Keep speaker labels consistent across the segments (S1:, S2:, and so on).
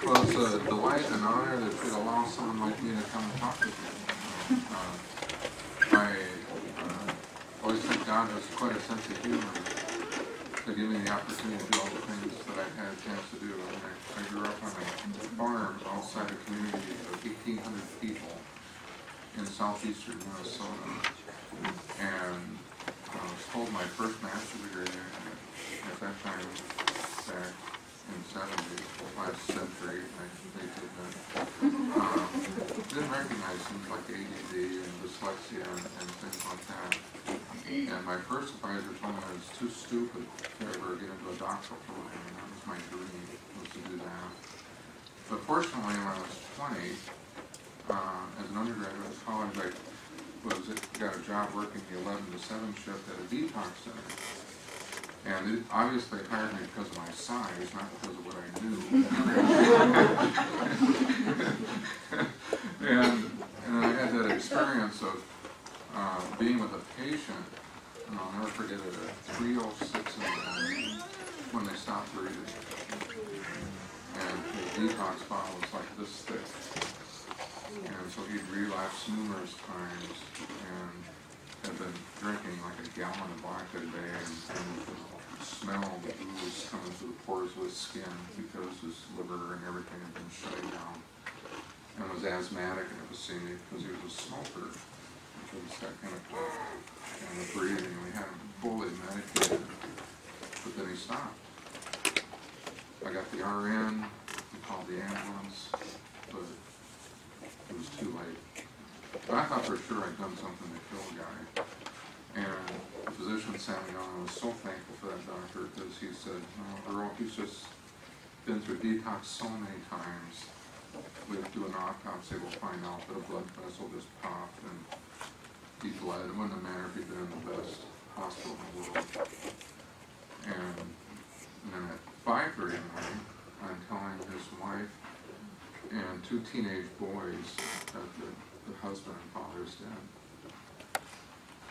S1: Well, it's a delight and honor that you'd allow someone like me to come and talk with you. I always think God has quite a sense of humor to give me the opportunity to do all the things that I've had a chance to do. I grew up on a farm outside a community of 1,800 people in southeastern Minnesota, and I was told my first master's degree at that time, back in the 70s, last century, they did that. Didn't recognize things like ADD and dyslexia and things like that. And my first advisor told me I was too stupid to ever get into a doctoral program, and that was my dream, was to do that. But fortunately, when I was 20, as an undergraduate at college, I got a job working the 11 to 7 shift at a detox center. And it obviously hired me because of my size, not because of what I knew. and I had that experience of being with a patient, and I'll never forget it, at 3:06 in the morning when they stopped breathing. And the detox bottle was like this thick. And so he'd relapsed numerous times and had been drinking like a gallon of vodka a day, and smell the booze coming through the pores of his skin because his liver and everything had been shutting down, and was asthmatic and hypocemic because he was a smoker, which was that kind of breathing. We had him fully medicated, but then he stopped. I got the RN, we called the ambulance, but it was too late. But I thought for sure I'd done something to kill a guy. And the physician sat me down, and I was so thankful for that doctor, because he said, Earl, he's just been through detox so many times. We'll do an autopsy, we'll find out that a blood vessel just popped and he bled. It wouldn't have mattered if he'd been in the best hospital in the world. And then at 5:30 in the morning, I'm telling his wife and 2 teenage boys that the husband and father is dead.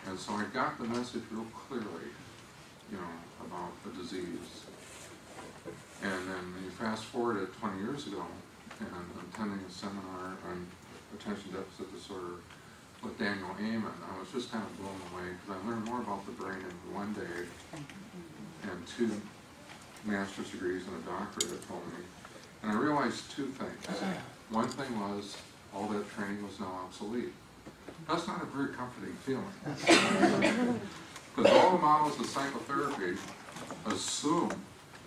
S1: And so I got the message real clearly, about the disease. And then you fast forward it 20 years ago, and I'm attending a seminar on attention deficit disorder with Daniel Amen. I was just kind of blown away, because I learned more about the brain in 1 day and 2 master's degrees and a doctorate, it told me. And I realized 2 things. One thing was, all that training was now obsolete. That's not a very comforting feeling. Because all the models of psychotherapy assume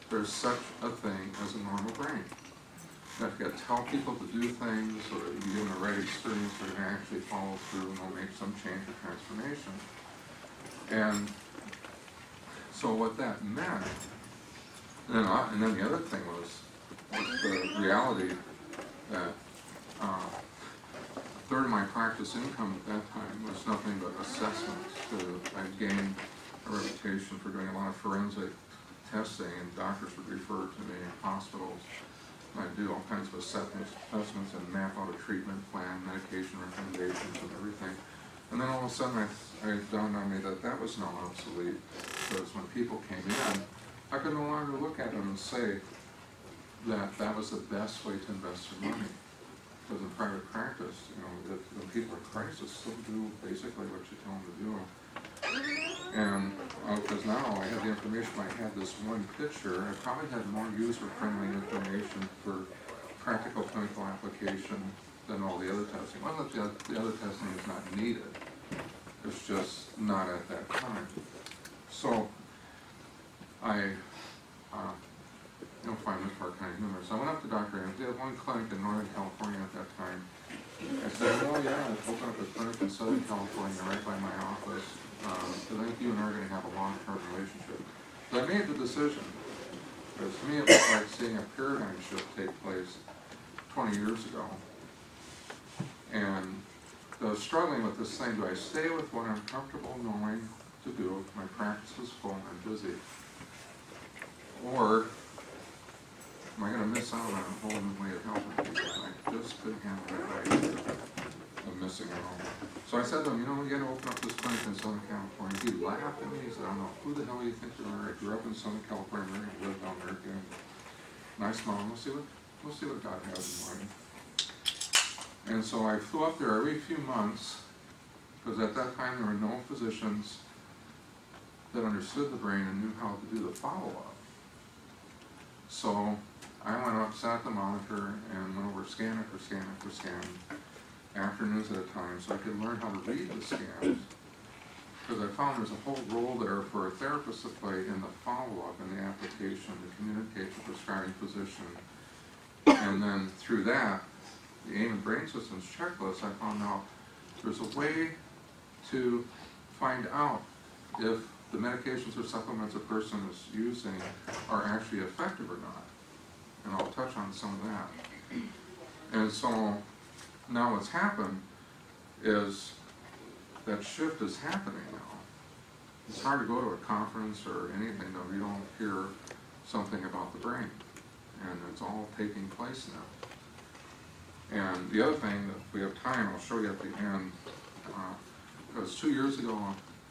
S1: there's such a thing as a normal brain. That you got to tell people to do things, or you give them the right experience, they're going to actually follow through and they'll make some change or transformation. And so what that meant, and then the other thing was the reality that a third of my practice income at that time was nothing but assessments. I'd gained a reputation for doing a lot of forensic testing, and doctors would refer to me in hospitals. I'd do all kinds of assessments and map out a treatment plan, medication recommendations, and everything. And then all of a sudden it dawned on me that that was now obsolete, because when people came in, I could no longer look at them and say that that was the best way to invest their money. Because in private practice, the people in crisis still do basically what you tell them to do. And because now I had the information, I had this one picture, I probably had more user-friendly information for practical clinical application than all the other testing. Well, not that the other testing is not needed, it's just not at that time. So I find this part kind of humorous. I went up to Dr. Ames. They had one clinic in Northern California at that time. I said, well, yeah, I've opened up a clinic in Southern California right by my office. So I think you and I are going to have a long-term relationship. So I made the decision, because to me it was like seeing a paradigm shift take place 20 years ago. And I was struggling with this thing, do I stay with what I'm comfortable knowing to do, my practice is full and I'm busy, or am I going to miss out on a whole new way of helping people? And I just couldn't handle that idea of missing out. So I said to him, you got to open up this clinic in Southern California. He laughed at me. He said, I don't know who the hell you think you are. I grew up in Southern California, I lived down there again. And I smiled, well, see, we'll see what God has in mind. And so I flew up there every few months, because at that time there were no physicians that understood the brain and knew how to do the follow-up. So I went up, sat at the monitor, and went over scan after scan after scan, afternoons at a time, so I could learn how to read the scans. Because I found there's a whole role there for a therapist to play in the follow-up and the application to communicate with the prescribing physician. And then through that, the AIM and Brain Systems checklist, I found out there's a way to find out if the medications or supplements a person is using are actually effective or not. And I'll touch on some of that. And so now what's happened is that shift is happening now. It's hard to go to a conference or anything though you don't hear something about the brain. And it's all taking place now. And the other thing, that if we have time, I'll show you at the end, because 2 years ago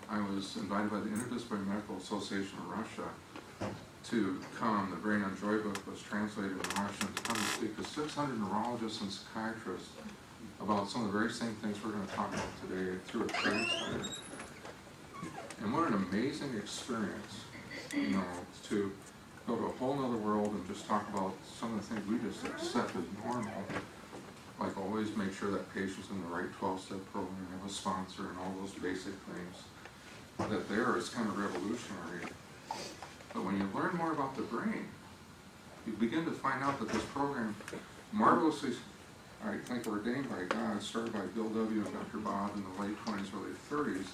S1: I was invited by the Interdisciplinary Medical Association of Russia to come. The Brain on Joy book was translated in Russian to come and speak to 600 neurologists and psychiatrists about some of the very same things we're going to talk about today through a translator. And what an amazing experience, you know, to go to a whole other world and just talk about some of the things we just accept as normal. Like always make sure that patient's in the right 12-step program, have a sponsor, and all those basic things. That there is kind of revolutionary. But when you learn more about the brain, you begin to find out that this program, marvelously, I think ordained by God, started by Bill W. and Dr. Bob in the late 20s, early 30s,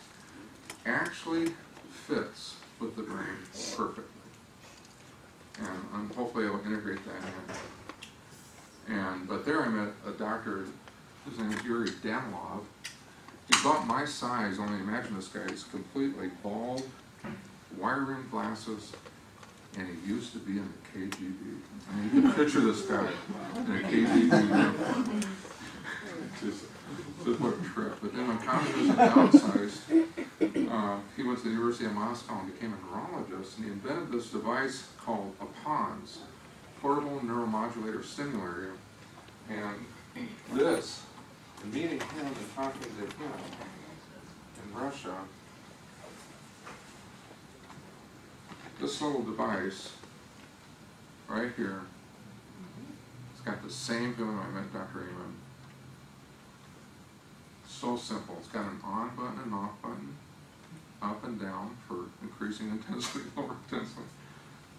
S1: actually fits with the brain perfectly. And hopefully I'll integrate that in. But there I met a doctor, his name is Yuri Danilov. He's about my size, only imagine this guy is completely bald, wire-rimmed glasses, and he used to be in the KGB. I mean, you can picture this guy in a KGB uniform. Just what a trip. But then when communism downsized, he went to the University of Moscow and became a neurologist, and he invented this device called a PONS, Portable Neuromodulator Stimulator. And this, meeting him and talking to him in Russia, this little device right here, it's got the same feeling I met Dr. Amen. So simple. It's got an on button and off button, up and down for increasing intensity, lower intensity.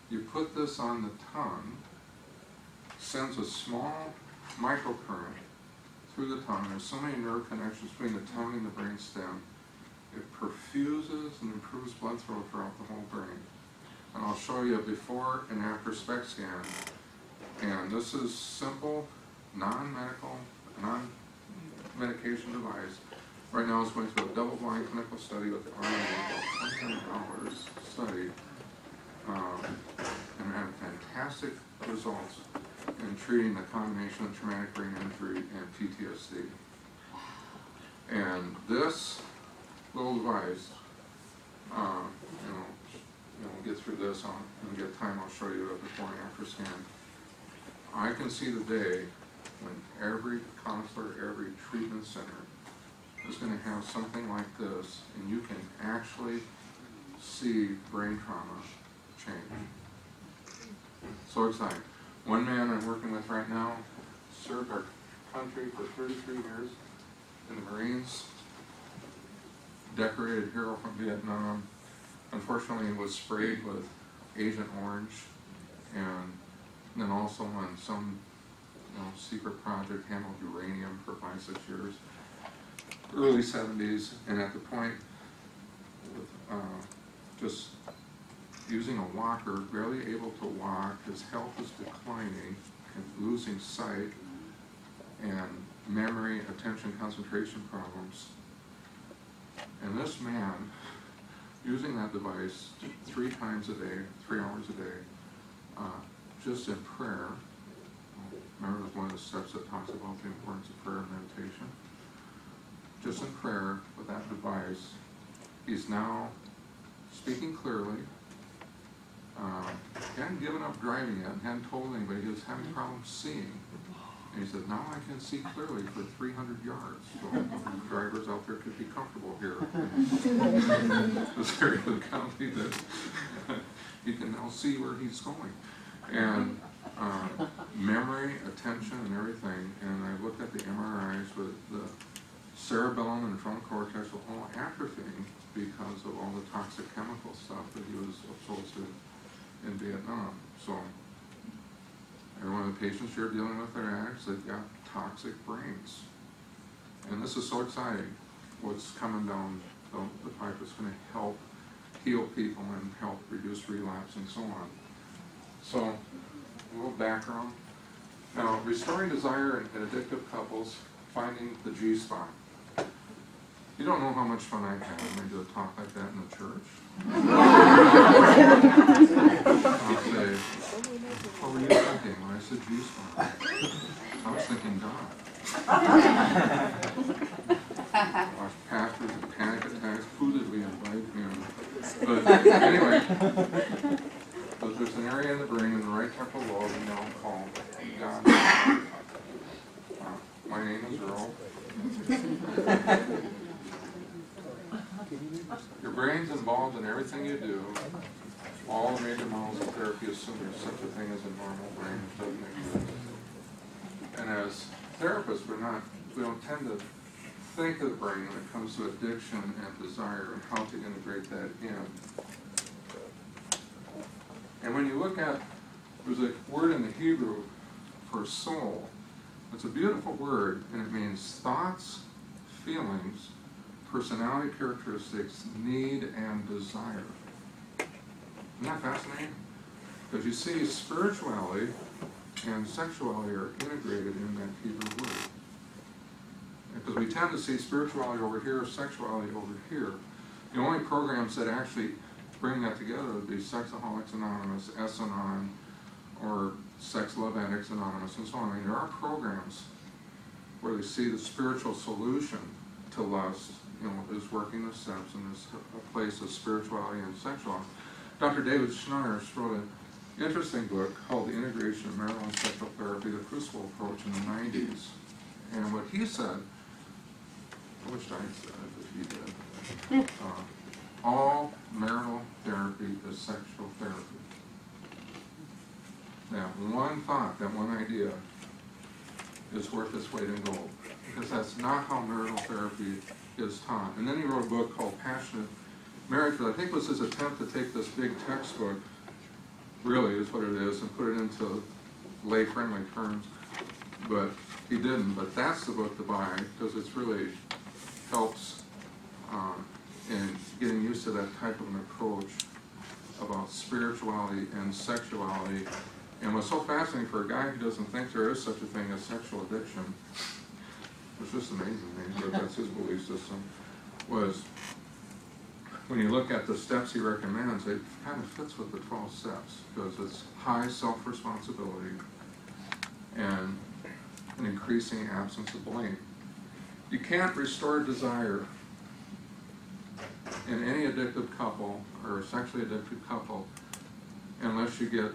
S1: You put this on the tongue, sends a small microcurrent through the tongue. There's so many nerve connections between the tongue and the brain stem. It perfuses and improves blood flow throughout the whole brain. And I'll show you a before and after SPECT scan. And this is simple, non-medical, non-medication device. Right now it's going through a double-blind clinical study with the Earl, about $20 study. And had fantastic results in treating the combination of traumatic brain injury and PTSD. And this little device, we'll get through this on, when we get time I'll show you a before and after scan. I can see the day when every counselor, every treatment center is going to have something like this, and you can actually see brain trauma change. So exciting. One man I'm working with right now served our country for 33 years in the Marines, decorated hero from Vietnam. Unfortunately, was sprayed with Agent Orange, and then also on some secret project handled uranium for 5-6 years. Early 70s, and at the point with just using a walker, barely able to walk, his health is declining, and losing sight, and memory, attention, concentration problems. And this man, using that device 3 times a day, 3 hours a day, just in prayer. Remember, it was one of the steps that talks about the importance of prayer and meditation. Just in prayer with that device, he's now speaking clearly, He hadn't given up driving yet and hadn't told anybody. He was having problems seeing. And he said, now I can see clearly for 300 yards. So drivers out there could be comfortable here in this area of the county that he can now see where he's going. And memory, attention, and everything. And I looked at the MRIs with the cerebellum and frontal cortex were all atrophying because of all the toxic chemical stuff that he was exposed to in Vietnam. So every one of the patients you're dealing with are addicts. They've got toxic brains. And this is so exciting. What's coming down the pipe is going to help heal people and help reduce relapse and so on. So, a little background. Now, restoring desire in addictive couples, finding the G-spot. You don't know how much fun I've had when I do a talk like that in the church. I'll say, what were you thinking when I said G-spot? I was thinking God. Watch pastors and panic attacks. Who did we invite? But anyway, so there's an area in the brain in the right temporal lobe now called God. My name is Earl. Your brain's involved in everything you do. All the major models of therapy assume there's such a thing as a normal brain, which doesn't exist. And as therapists, we don't tend to think of the brain when it comes to addiction and desire and how to integrate that in. And when you look at, there's a word in the Hebrew for soul. It's a beautiful word, and it means thoughts, feelings, personality characteristics, need, and desire. Isn't that fascinating? Because you see, spirituality and sexuality are integrated in that Hebrew word. Because we tend to see spirituality over here, sexuality over here. The only programs that actually bring that together would be Sexaholics Anonymous, S-Anon, or Sex Love Addicts Anonymous, and so on. I mean, there are programs where they see the spiritual solution to lust, is working the steps, and there's a place of spirituality and sexuality. Dr. David Schneider wrote an interesting book called The Integration of Marital and Sexual Therapy, the Crucible Approach in the 90s. And what he said, I wish I said it, but he did, all marital therapy is sexual therapy. That one thought, that one idea is worth its weight in gold, because that's not how marital therapy is taught. And then he wrote a book called Passionate Marriage, that I think was his attempt to take this big textbook, really is what it is, and put it into lay-friendly terms, but he didn't. But that's the book to buy, because it's really helps in getting used to that type of an approach about spirituality and sexuality. And what's so fascinating for a guy who doesn't think there is such a thing as sexual addiction, which is just amazing, but that's his belief system, was when you look at the steps he recommends, it kind of fits with the 12 steps, because it's high self-responsibility and an increasing absence of blame. You can't restore desire in any addictive couple or a sexually addicted couple unless you get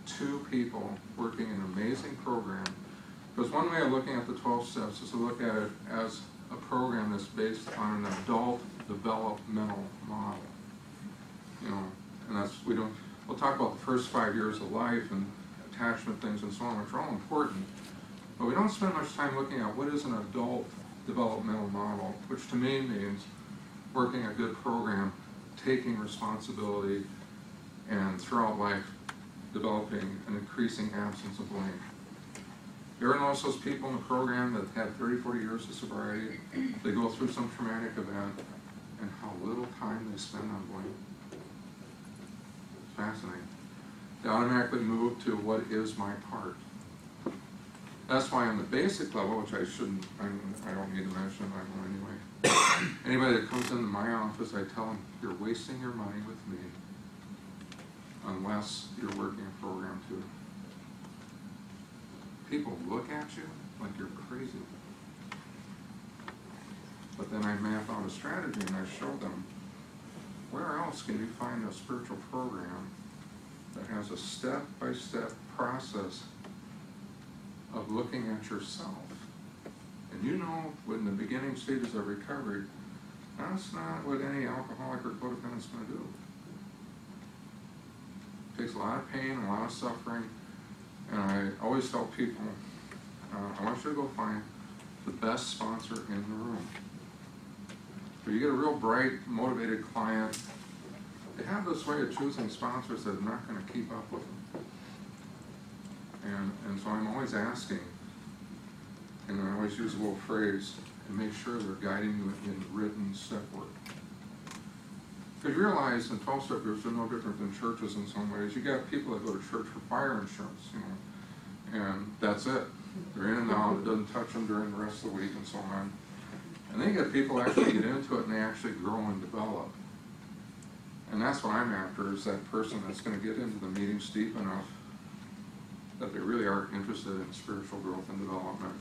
S1: two people working an amazing program. Because one way of looking at the 12 steps is to look at it as a program that's based on an adult developmental model. And that's, we'll talk about the first 5 years of life and attachment things and so on, which are all important. But we don't spend much time looking at what is an adult developmental model, which to me means working a good program, taking responsibility, and throughout life developing an increasing absence of blame. You ever notice those people in the program that had 30, 40 years of sobriety, they go through some traumatic event, and how little time they spend on blame? It's fascinating. They automatically move to what is my part. That's why on the basic level, which I don't need to mention, I know anyway. Anybody that comes into my office, I tell them, you're wasting your money with me unless you're working a program too. People look at you like you're crazy. But then I map out a strategy and I show them, where else can you find a spiritual program that has a step-by-step process of looking at yourself. And you know, in the beginning stages of recovery, that's not what any alcoholic or codependent is going to do. It takes a lot of pain, a lot of suffering, and I always tell people, I want you to go find the best sponsor in the room. But you get a real bright, motivated client, they have this way of choosing sponsors that are not going to keep up with them. And so I'm always asking, and I always use a little phrase, and make sure they're guiding you in written step work. Because you realize in 12-step groups, they're no different than churches in some ways. You got people that go to church for fire insurance, you know, and that's it. They're in and out, it doesn't touch them during the rest of the week and so on. And then you get people actually get into it and they actually grow and develop. And that's what I'm after, is that person that's going to get into the meetings deep enough that they really are interested in spiritual growth and development.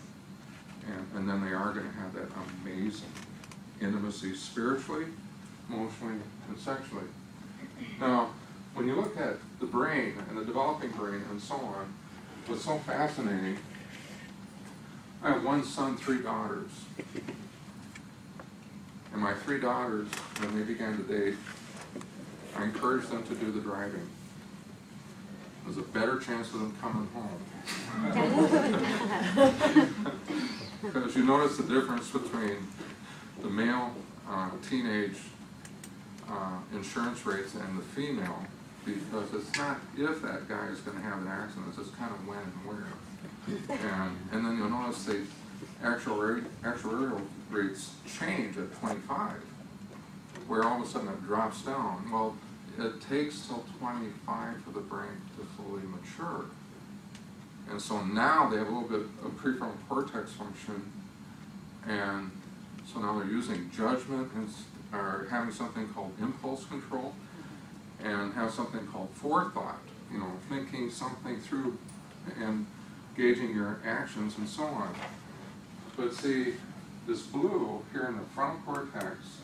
S1: And then they are going to have that amazing intimacy spiritually, emotionally, and sexually. Now, when you look at the brain and the developing brain and so on, what's so fascinating, I have one son, 3 daughters. And my 3 daughters, when they began to date, I encouraged them to do the driving. There's a better chance of them coming home. Because you notice the difference between the male teenage insurance rates and the female, because it's not if that guy is going to have an accident, it's just kind of when and where. And then you'll notice the actuarial rates change at 25, where all of a sudden it drops down. Well, it takes till 25 for the brain to fully mature. And so now they have a little bit of prefrontal cortex function, and so now they're using judgment and are having something called impulse control, and have something called forethought, you know, thinking something through and gauging your actions and so on. But see, this blue here in the frontal cortex,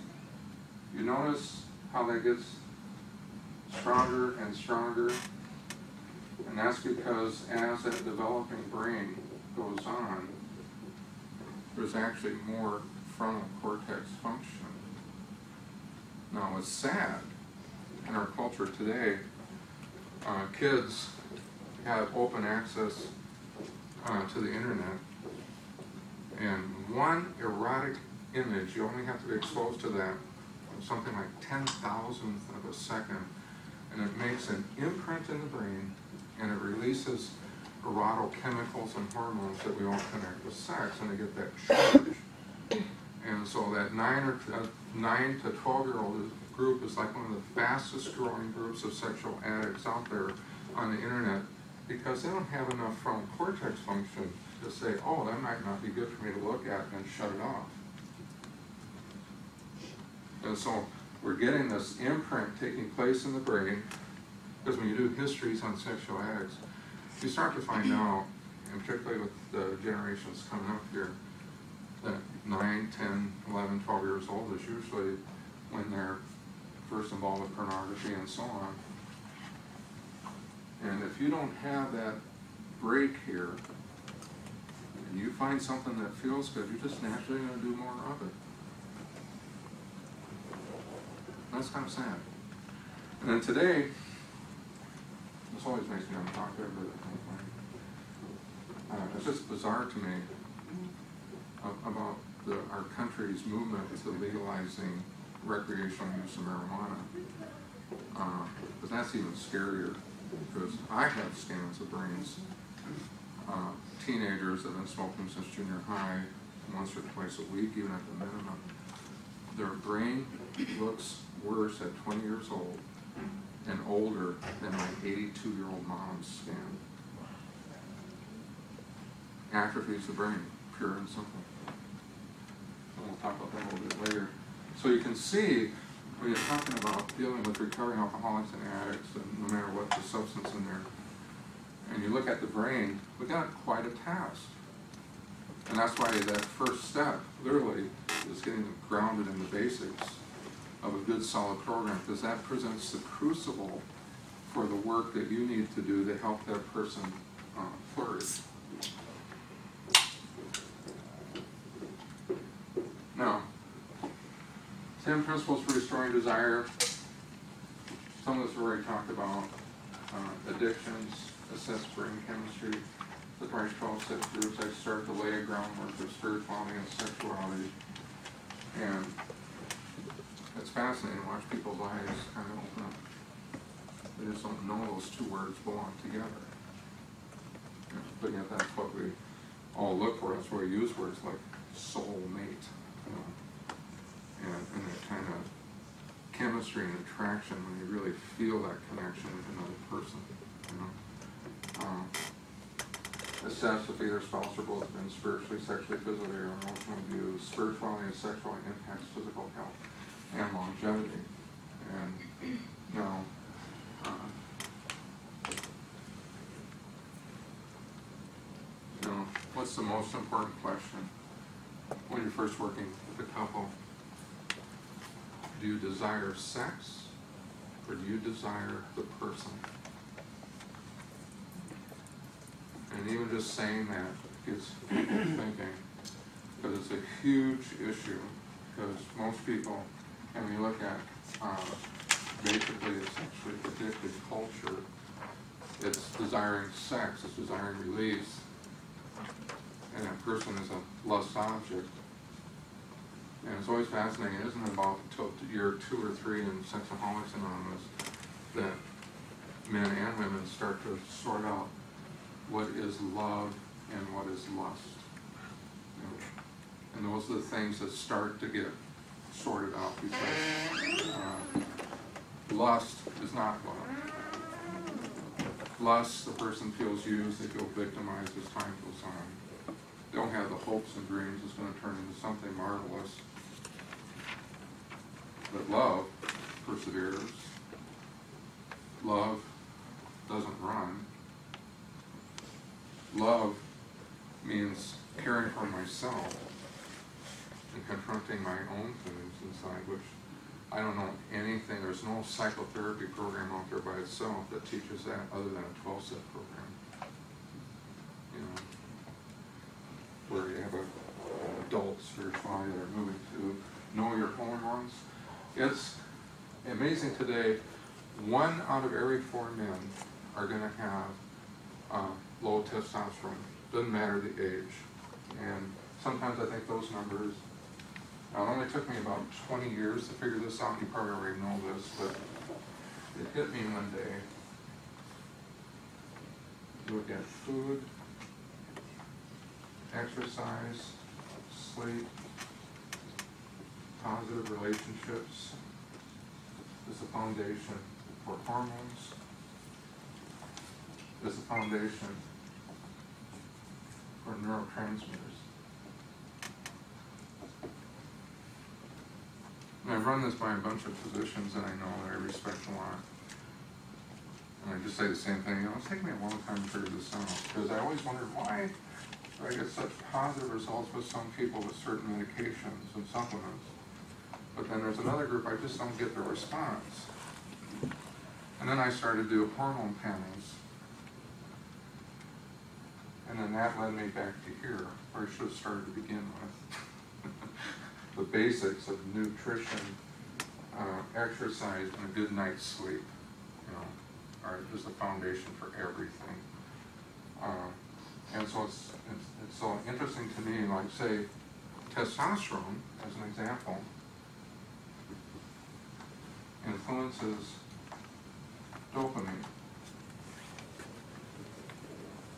S1: you notice how that gets stronger and stronger, and that's because as that developing brain goes on, there's actually more frontal cortex function. Now, it's sad in our culture today, kids have open access to the internet, and one erotic image, you only have to be exposed to that something like 10,000th of a second, and it makes an imprint in the brain, and it releases erotochemicals and hormones that we all connect with sex, and they get that charge. And so that 9 to 12-year-old group is like one of the fastest growing groups of sexual addicts out there on the internet, because they don't have enough frontal cortex function to say, oh, that might not be good for me to look at, and shut it off. And so we're getting this imprint taking place in the brain, because when you do histories on sexual addicts, you start to find out, and particularly with the generations coming up here, that 9, 10, 11, 12 years old is usually when they're first involved with pornography and so on. And if you don't have that break here, and you find something that feels good, you're just naturally going to do more of it. That's kind of sad. And then today, this always makes me unpopular, but it's just bizarre to me about our country's movement to legalizing recreational use of marijuana. But that's even scarier, because I have scans of brains, teenagers that have been smoking since junior high, once or twice a week, even at the minimum. Their brain looks worse at 20 years old and older than my 82-year-old mom's scan. Atrophies the brain, pure and simple. And we'll talk about that a little bit later. So you can see, when you're talking about dealing with recovering alcoholics and addicts, and no matter what the substance in there, and you look at the brain, we got quite a task. And that's why that first step, literally, is getting them grounded in the basics of a good, solid program, because that presents the crucible for the work that you need to do to help that person flourish. Now, 10 principles for restoring desire. Some of this we already talked about. Addictions, assess brain chemistry. The Christ 12 step groups. I start to lay a groundwork for spirituality and sexuality. And it's fascinating to watch people's eyes kind of open up. They just don't know those two words belong together. But yet that's what we all look for. That's why we use words like soulmate. And that kind of chemistry and attraction when you really feel that connection with another person. Assess if either spouse or both have been spiritually, sexually, physically, or emotionally abused. Spirituality and sexuality impacts physical health and longevity. And what's the most important question when you're first working with a couple? Do you desire sex, or do you desire the person? And even just saying that gets people thinking, because it's a huge issue, because most people, and we look at basically a sexually addicted culture, it's desiring sex, it's desiring release, and that person is a lust object. And it's always fascinating, isn't it, about until year 2 or 3 in Sexaholics Anonymous that men and women start to sort out what is love and what is lust. And those are the things that start to get sorted out, because lust is not love. Lust, the person feels used, they feel victimized as time goes on. They don't have the hopes and dreams it's going to turn into something marvelous. But love perseveres. Love doesn't run. Love means caring for myself and confronting my own things inside, which I don't know anything. There's no psychotherapy program out there by itself that teaches that other than a 12-step program. Where you have an adult spirituality that are moving to know your hormones. It's amazing today, 1 out of every 4 men are going to have low testosterone. Doesn't matter the age. And sometimes I think those numbers, now it only took me about 20 years to figure this out. You probably already know this, but it hit me one day. Look at food, exercise, sleep, positive relationships is the foundation for hormones, is the foundation for neurotransmitters. And I've run this by a bunch of physicians that I know that I respect a lot. And I just say the same thing. It's taken me a long time to figure this out, because I always wondered why I get such positive results with some people with certain medications and supplements. But then there's another group I just don't get the response. And then I started to do hormone panels. And then that led me back to here, where I should have started to begin with. The basics of nutrition, exercise, and a good night's sleep, is the foundation for everything. And so it's so interesting to me, like say, testosterone, as an example, influences dopamine.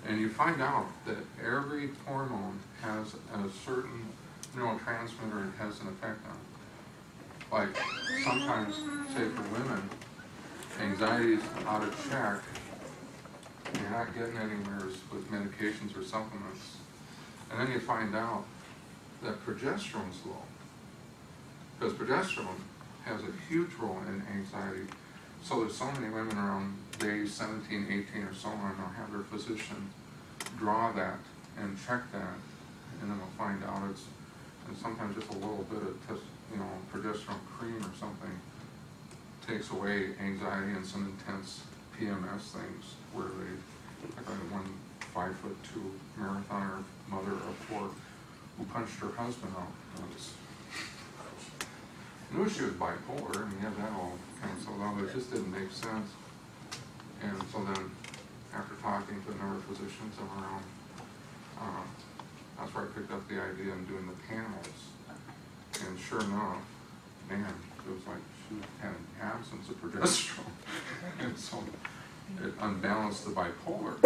S1: And you find out that every hormone has a certain neurotransmitter it has an effect on. Like sometimes, say for women, anxiety's out of check, and you're not getting anywhere with medications or supplements. And then you find out that progesterone's low. Because progesterone has a huge role in anxiety. So there's so many women around day 17, 18 or so on, they'll have their physician draw that and check that, and then they'll find out it's, and sometimes just a little bit of progesterone cream or something takes away anxiety and some intense PMS things where they, like one 5'2" marathoner, mother of 4, who punched her husband out. I knew she was bipolar, and he had that all canceled out, but it just didn't make sense. And so then, after talking to a number of physicians around, that's where I picked up the idea of doing the panels. And sure enough, man, it was like she had an absence of progesterone. And so it unbalanced the bipolar.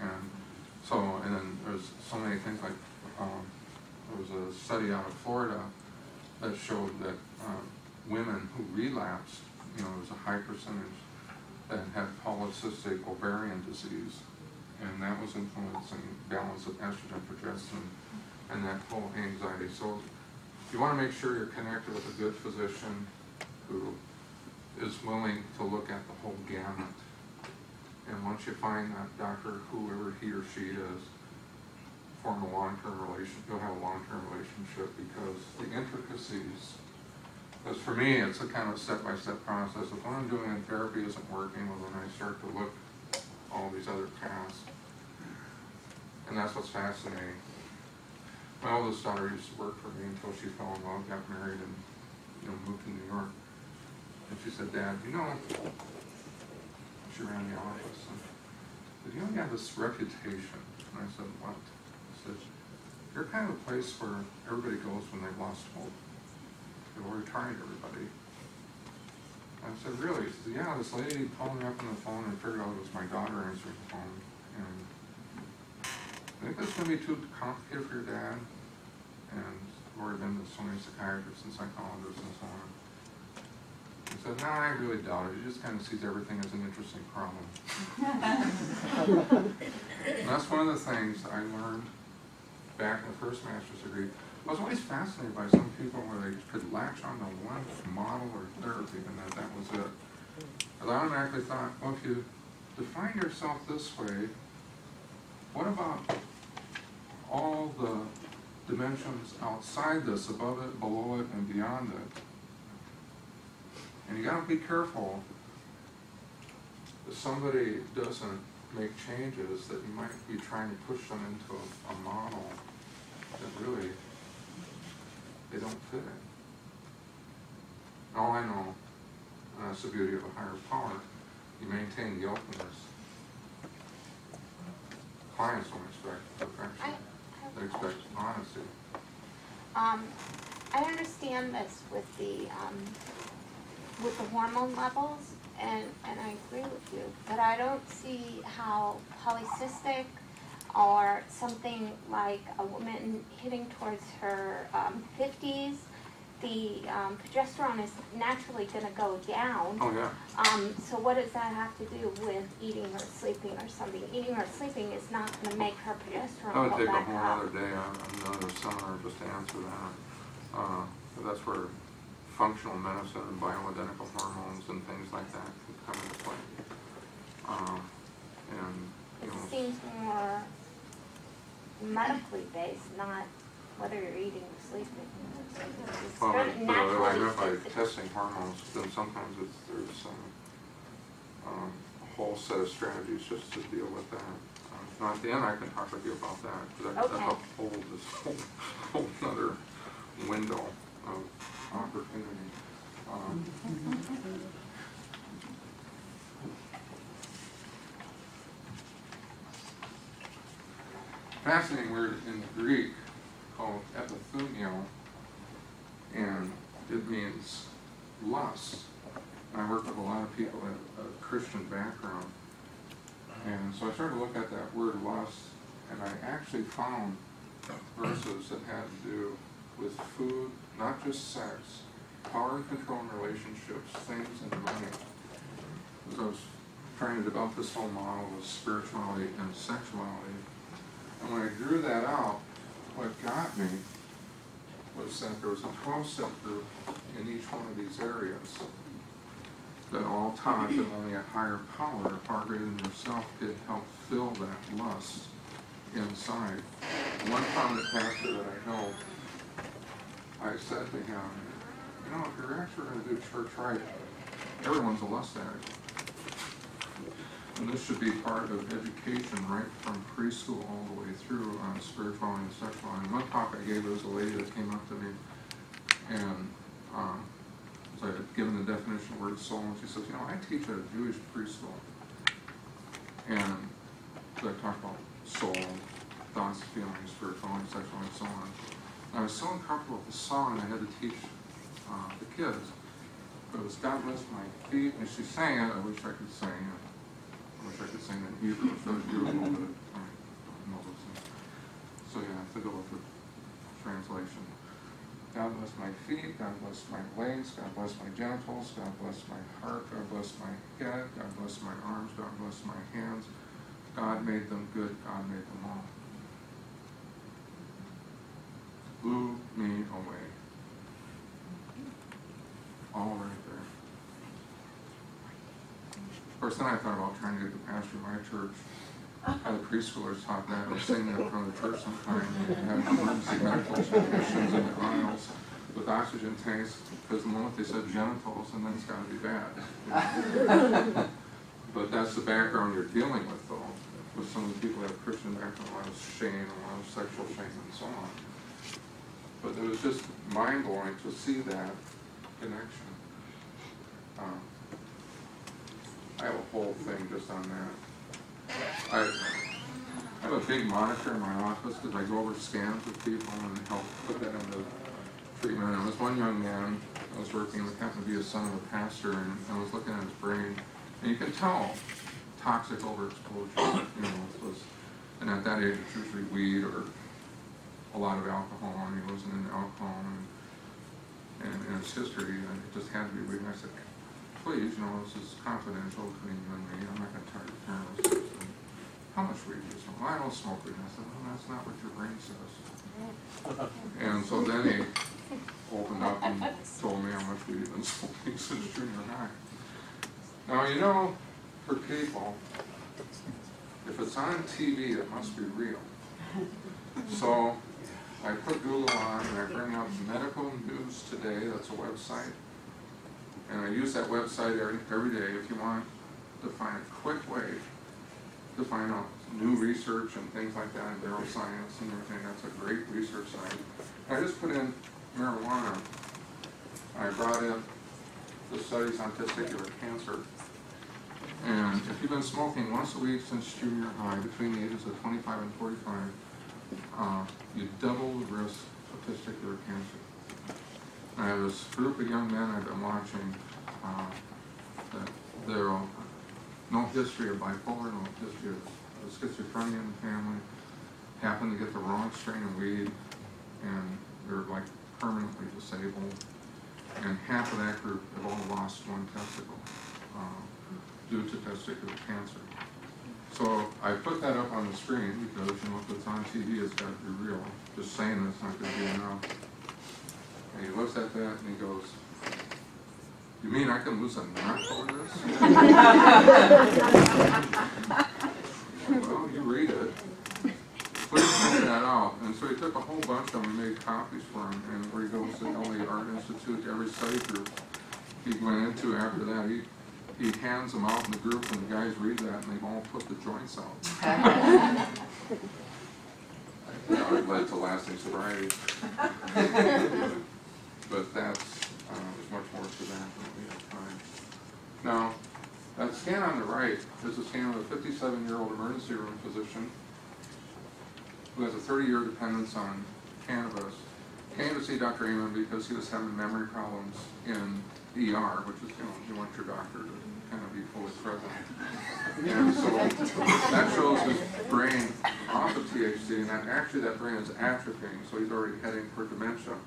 S1: And then there's so many things like, there was a study out of Florida that showed that women who relapsed, there was a high percentage that had polycystic ovarian disease, and that was influencing balance of estrogen, progesterone, and that whole anxiety. So you want to make sure you're connected with a good physician who is willing to look at the whole gamut. And once you find that doctor, whoever he or she is, form a long-term relationship, you'll have a long-term relationship, because the intricacies, because for me, it's a kind of step-by-step process. If what I'm doing in therapy isn't working, well, then I start to look all these other paths. And that's what's fascinating. My oldest daughter used to work for me until she fell in love, got married, and moved to New York. And she said, "Dad, she ran the office, and said, you have this reputation." And I said, "What?" She said, "You're kind of a place where everybody goes when they've lost hope. We're trying everybody." I said, "Really?" She said, "Yeah, this lady called me up on the phone and figured out it was my daughter answering the phone. And I think that's going to be too complicated for your dad. And I've already been to so many psychiatrists and psychologists and so on." He said, "No, I really doubt it. He just kind of sees everything as an interesting problem." And that's one of the things I learned back in the first master's degree. I was always fascinated by some people where they could latch on to one model or therapy and that was it. And I automatically thought, well, if you define yourself this way, what about all the dimensions outside this, above it, below it, and beyond it? And you got to be careful if somebody doesn't make changes that you might be trying to push them into a model that really they don't fit in. All I know, and that's the beauty of a higher power, you maintain the openness. Clients don't expect perfection. They expect honesty.
S2: I understand this with the hormone levels, and I agree with you, but I don't see how polycystic or something like a woman hitting towards her 50s, the progesterone is naturally going to go down.
S1: Oh, yeah.
S2: So what does that have to do with eating or sleeping or something? Eating or sleeping is not going to make her progesterone
S1: I would
S2: go
S1: take a
S2: back
S1: whole
S2: up.
S1: other day on another seminar just to answer that. But that's where functional medicine and bioidentical hormones and things like that can come into play.
S2: It seems more medically based, not whether you're eating or sleeping. It's
S1: Well,
S2: very
S1: I
S2: naturally
S1: meant by
S2: physical.
S1: testing hormones, then sometimes there's a whole set of strategies just to deal with that. Now at the end I can talk with you about that, because that's a whole other window of opportunity. Fascinating word in the Greek called epithumio, and it means lust. And I work with a lot of people with a Christian background, and so I started to look at that word lust, and I actually found verses that had to do with food, not just sex, power and control in relationships, things, and money. Because I was trying to develop this whole model of spirituality and sexuality. And when I drew that out, what got me was that there was a 12-step group in each one of these areas that all taught that only a higher power, a power greater than yourself, could help fill that lust inside. One prominent pastor that I know, I said to him, if you're actually going to do church right, everyone's a lust addict. And this should be part of education right from preschool all the way through on spirituality and sexuality. And one talk I gave, there was a lady that came up to me and so I had given the definition of the word soul, and she says, you know, I teach at a Jewish preschool. And so I talked about soul, thoughts, feelings, spirituality, sexuality, and so on. And I was so uncomfortable with the song, I had to teach the kids. But it was God Bless My Feet, and she sang it. I wish I could sing it. I wish I could sing it in Hebrew, so it's beautiful, but I don't know those things. So yeah, I have to go with the translation. God bless my feet, God bless my legs, God bless my genitals, God bless my heart, God bless my head, God bless my arms, God bless my hands. God made them good, God made them all. Blew me away. All right there. Of course, then I thought about trying to get the pastor of my church. The preschoolers taught that. I was singing that in front of the church sometime and having emergency medical technicians in the aisles with oxygen tanks, because the moment they said genitals, and then it's got to be bad. But that's the background you're dealing with, though. With some of the people that have Christian background, a lot of shame, a lot of sexual shame, and so on. But it was just mind-blowing to see that connection. I have a whole thing just on that. I have a big monitor in my office because I go over scans with people and help put that into treatment. And there was one young man I was working with, happened to be a son of a pastor, and I was looking at his brain, and you can tell toxic overexposure. You know, and at that age it's usually weed or a lot of alcohol, and he wasn't into alcohol, and in his history, and it just had to be weed. And I said, please, you know, this is confidential between you and me. I'm not going to tell your parents. How much weed do you smoke? Well, I don't smoke weed. And I said, well, that's not what your brain says. And so then he opened up and told me how much weed he'd been smoking since junior high. Now, you know, for people, if it's on TV, it must be real. So I put Google on and I bring up Medical News Today. That's a website. And I use that website every day if you want to find a quick way to find out new research and things like that in neuroscience and everything. That's a great research site. I just put in marijuana. I brought in the studies on testicular cancer. And if you've been smoking once a week since junior high, between the ages of 25 and 45, you double the risk of testicular cancer. I have this group of young men I've been watching that they're no history of bipolar, no history of schizophrenia in the family, happen to get the wrong strain of weed, and they're like permanently disabled. And half of that group have all lost one testicle due to testicular cancer. So I put that up on the screen because, you know, if it's on TV, it's got to be real. Just saying that's not going to be enough. And he looks at that and he goes, you mean I can lose a nut over this? Well, you read it. Please print that out. And so he took a whole bunch of them and made copies for him. And where he goes to LA Art Institute, every study group he went into after that, he hands them out in the group, and the guys read that, and they've all put the joints out. You know, it led to lasting sobriety. But that's, there's much more to that than we have time. Now, that scan on the right is a scan of a 57-year-old emergency room physician who has a 30-year dependence on cannabis. Came to see Dr. Amon because he was having memory problems in ER, which is, you know, you want your doctor to kind of be fully present. And so that shows his brain off of THC, and that brain is atrophying, so he's already heading for dementia.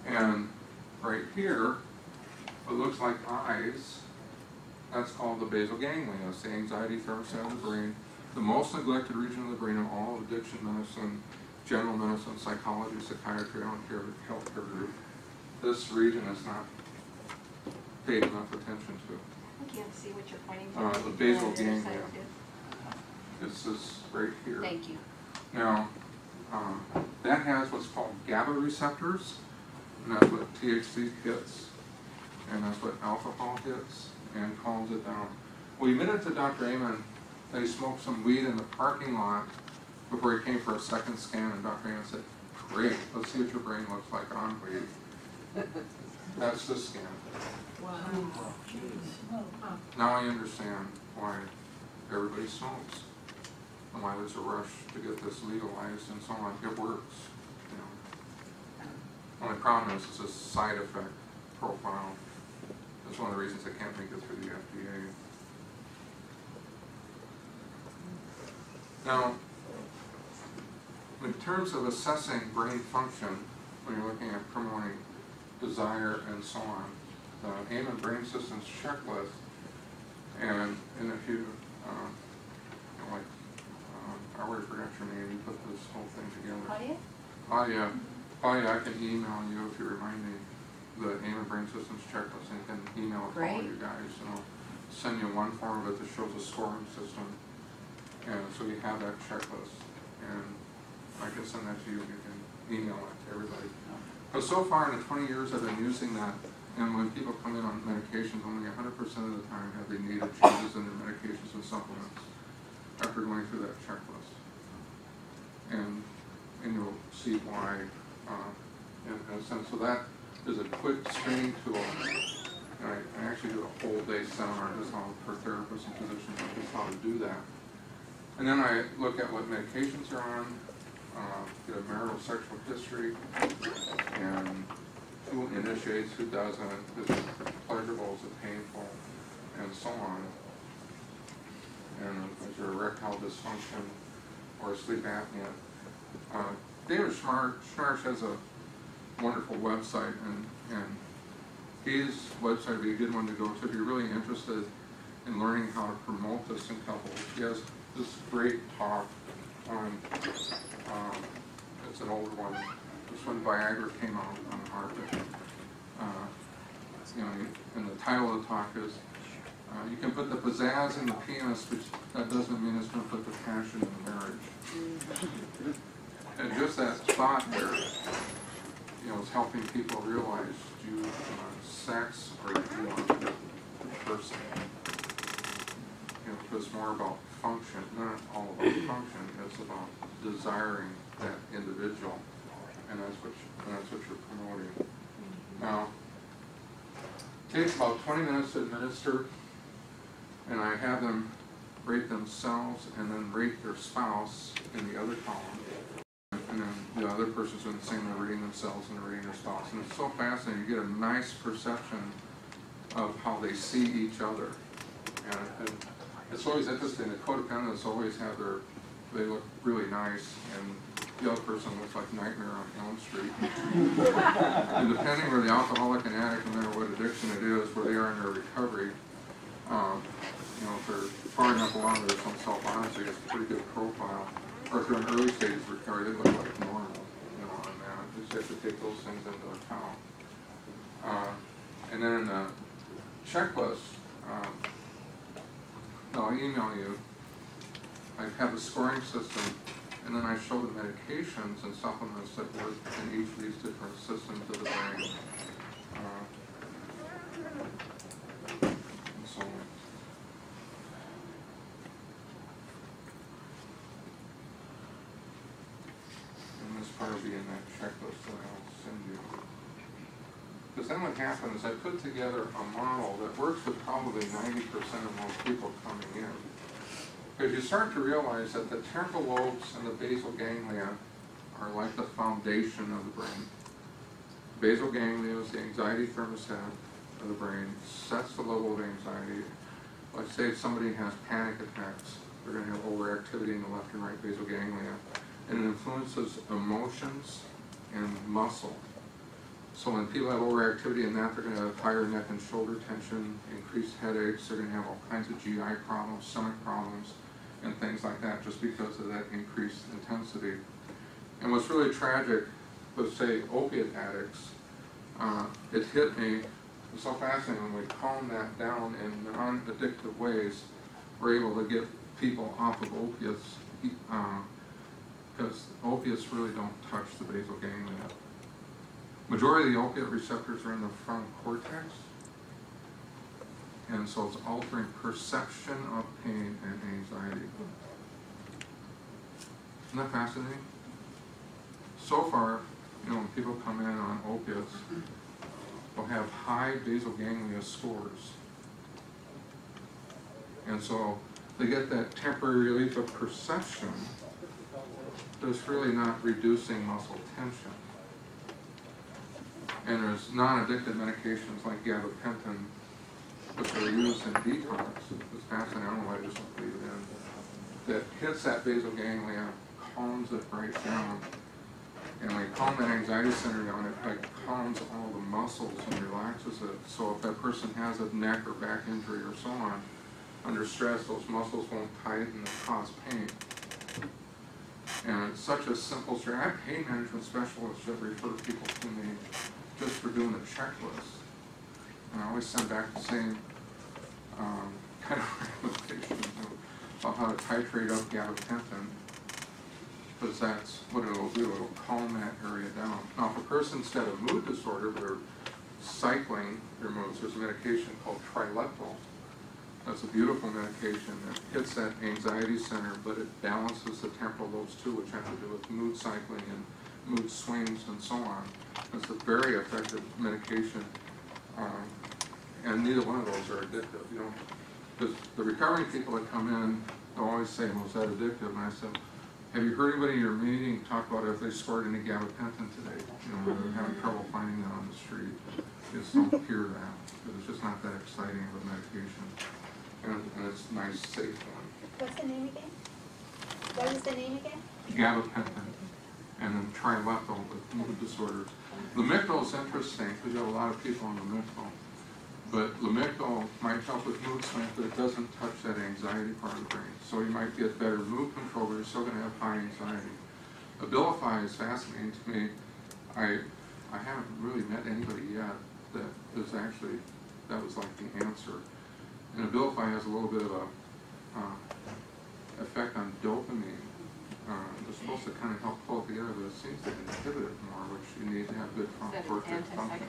S1: And right here, it looks like eyes. That's called the basal ganglia. It's the anxiety thermostat of the brain, the most neglected region of the brain in all of addiction medicine, general medicine, psychology, psychiatry, I don't care the healthcare group. This region is not paid enough attention to.
S2: I can't see what you're pointing to.
S1: The basal ganglia. It's this right here.
S2: Thank you.
S1: Now, that has what's called GABA receptors, and that's what THC hits, and that's what alcohol hits and calms it down. We admitted to Dr. Amen that he smoked some weed in the parking lot before he came for a second scan, and Dr. Amen said, great, let's see what your brain looks like on weed. That's the scan.
S3: Wow.
S1: Now I understand why everybody smokes and why there's a rush to get this legalized and so on. It works. You know. Only problem is it's a side effect profile. That's one of the reasons I can't make it through the FDA. Now, in terms of assessing brain function, when you're looking at promoting desire and so on, the Amen Brain Systems checklist, and if you, I already forgot your name, you put this whole thing together. Claudia, I can email you if you remind me the Amen Brain Systems checklist, and you can email it to all you guys, and I'll send you one form of it that shows a scoring system, and so you have that checklist, and I can send that to you, and you can email it to everybody. But so far in the 20 years I've been using that, and when people come in on medications, only 100% of the time have they needed changes in their medications and supplements after going through that checklist. And you'll see why in a sense. So that is a quick screening tool. And I actually do a whole day seminar just on for therapists and physicians on just how to do that. And then I look at what medications are on, get a marital sexual history, and who initiates, who doesn't, is it pleasurable, is it painful, and so on. And is there erectile dysfunction or sleep apnea? David Schnarch has a wonderful website, and his website would be a good one to go to if you're really interested in learning how to promote this in couples. He has this great talk on, it's an older one, this when Viagra came out on the market. And the title of the talk is, you can put the pizzazz in the penis, but that doesn't mean it's going to put the passion in the marriage. And just that thought there, is helping people realize, do you want sex or do you want the person? It's more about function, not all about function. It's about desiring that individual, and that's what you're promoting. Now, it takes about 20 minutes to administer, and I have them rate themselves and then rate their spouse in the other column. And then the other person's doing the same, they're rating themselves and they're rating their spouse. And it's so fascinating, you get a nice perception of how they see each other. And it's always interesting, the codependents always have they look really nice, and the other person looks like Nightmare on Elm Street. And depending where the alcoholic and addict, no matter what addiction it is, where they are in their recovery, if they're far enough along, there's some self-honesty, it's a pretty good profile. Or if they're in early stages of recovery, they look like normal, on that. Just have to take those things into account. And then in the checklist, I'll email you. I have a scoring system, and then I show the medications and supplements that work in each of these different systems of the brain. And so on. And this part will be in that checklist that I'll send you. Because then what happens is I put together a model that works with probably 90% of most people coming in. Because you start to realize that the temporal lobes and the basal ganglia are like the foundation of the brain. Basal ganglia is the anxiety thermostat of the brain, sets the level of anxiety. Like say if somebody has panic attacks, they're going to have overactivity in the left and right basal ganglia. And it influences emotions and muscle. So when people have overactivity in that, they're going to have higher neck and shoulder tension, increased headaches, they're going to have all kinds of GI problems, stomach problems, and things like that, just because of that increased intensity. And what's really tragic, let's say opiate addicts, it hit me, it's so fascinating when we calm that down in non-addictive ways, we're able to get people off of opiates, because opiates really don't touch the basal ganglia. Majority of the opiate receptors are in the frontal cortex, And so it's altering perception of pain and anxiety. Isn't that fascinating? So far, you know, when people come in on opiates, they'll have high basal ganglia scores. And so they get that temporary relief of perception, but it's really not reducing muscle tension. And there's non-addictive medications like gabapentin, which are used in detox. It's fascinating, I don't know why I just don't leave it in. That hits that basal ganglia, calms it right down. And when you calm that anxiety center down, it like calms all the muscles and relaxes it. So if that person has a neck or back injury or so on, under stress, those muscles won't tighten and cause pain. And it's such a simple strategy. I have pain management specialists that refer people to me just for doing a checklist. And I always send back the same kind of recommendations about how to titrate up gabapentin, because that's what it'll do. It'll calm that area down. Now, if a person's got a mood disorder, they're cycling their moods, there's a medication called trileptal. That's a beautiful medication that hits that anxiety center, but it balances the temporal lobes too, which have to do with mood cycling and mood swings and so on. It's a very effective medication, and neither one of those are addictive. You know, because the recovering people that come in, they'll always say, "Well, is that addictive?" And I said, "Have you heard anybody in your meeting talk about if they scored any gabapentin today? You know, they're having trouble finding that on the street. Just don't hear that, because it's just not that exciting of a medication. And it's a nice, safe one."
S3: What's the name again? What is the name again?
S1: Gabapentin. And then trileptal with mood disorders. Lamictal is interesting because you have a lot of people on Lamictal. But Lamictal might help with mood swings, but it doesn't touch that anxiety part of the brain. So you might get better mood control, but you're still going to have high anxiety. Abilify is fascinating to me. I haven't really met anybody yet that is actually, that was like the answer. And Abilify has a little bit of a effect on dopamine. It's supposed to kind of help pull it together, but it seems to inhibit it more, which you need to have good corporate function.